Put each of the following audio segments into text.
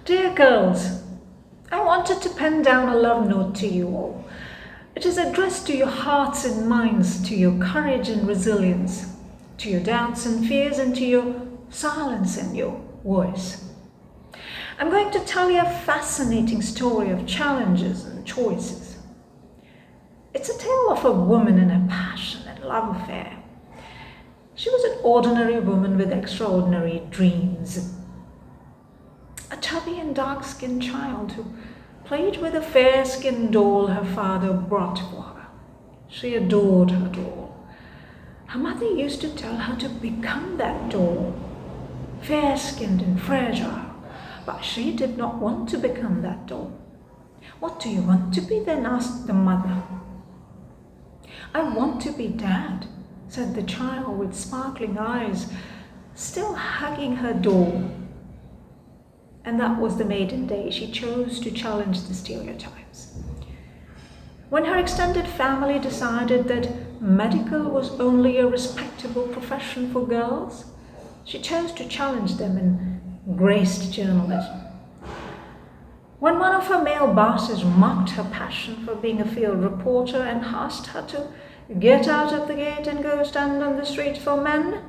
Dear girls, I wanted to pen down a love note to you all. It is addressed to your hearts and minds, to your courage and resilience, to your doubts and fears, and to your silence and your voice. I'm going to tell you a fascinating story of challenges and choices. It's a tale of a woman and a passionate love affair. She was an ordinary woman with extraordinary dreams. A chubby and dark-skinned child who played with a fair-skinned doll her father brought for her. She adored her doll. Her mother used to tell her to become that doll, fair-skinned and fragile, but she did not want to become that doll. "What do you want to be then?" asked the mother. "I want to be Dad," said the child with sparkling eyes, still hugging her doll. And that was the maiden day she chose to challenge the stereotypes. When her extended family decided that medical was only a respectable profession for girls, she chose to challenge them and graced journalism. When one of her male bosses mocked her passion for being a field reporter and asked her to get out of the gate and go stand on the street for men,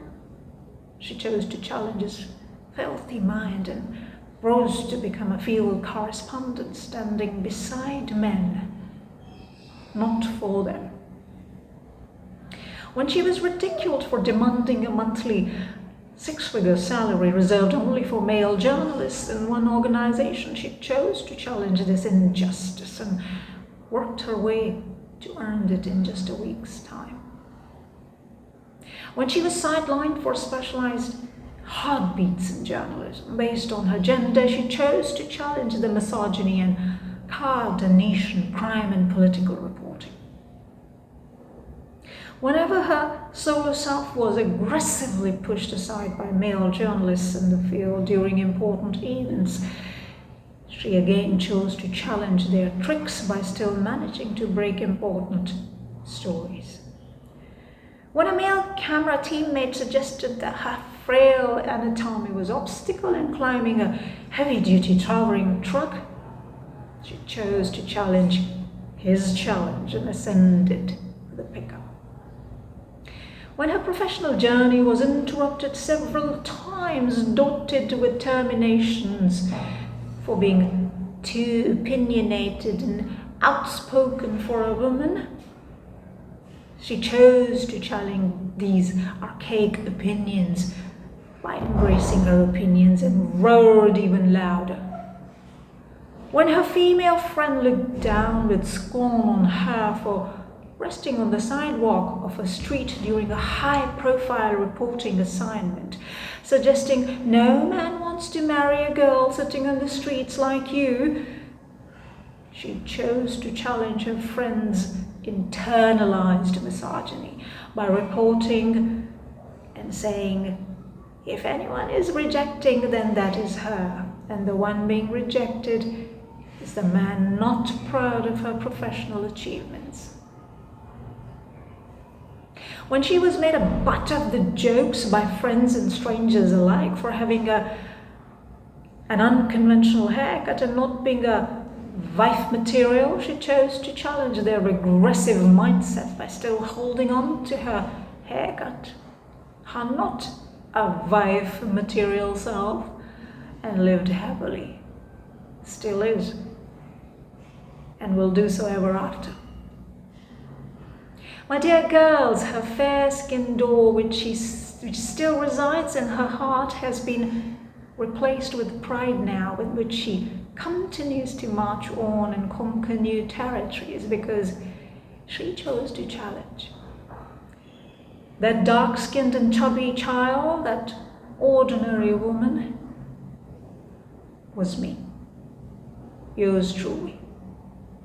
she chose to challenge his filthy mind and rose to become a field correspondent, standing beside men, not for them. When she was ridiculed for demanding a monthly six-figure salary reserved only for male journalists in one organization, she chose to challenge this injustice and worked her way to earn it in just a week's time. When she was sidelined for specialized heartbeats in journalism based on her gender, she chose to challenge the misogyny and carved a niche in crime and political reporting. Whenever her solo self was aggressively pushed aside by male journalists in the field during important events, she again chose to challenge their tricks by still managing to break important stories. When a male camera teammate suggested that her frail anatomy was an obstacle in climbing a heavy-duty towering truck, she chose to challenge his challenge and ascended the pickup. When her professional journey was interrupted several times, dotted with terminations for being too opinionated and outspoken for a woman, she chose to challenge these archaic opinions by embracing her opinions and roared even louder. When her female friend looked down with scorn on her for resting on the sidewalk of a street during a high-profile reporting assignment, suggesting no man wants to marry a girl sitting on the streets like you, she chose to challenge her friend's internalized misogyny by reporting and saying, "If anyone is rejecting, then that is her, and the one being rejected is the man not proud of her professional achievements." When she was made a butt of the jokes by friends and strangers alike for having an unconventional haircut and not being a wife material, she chose to challenge their regressive mindset by still holding on to her haircut, her not a wife material self, and lived happily, still is, and will do so ever after. My dear girls, her fair-skinned doll, which still resides in her heart, has been replaced with pride now, with which she continues to march on and conquer new territories because she chose to challenge. That dark-skinned and chubby child, that ordinary woman, was me, yours truly.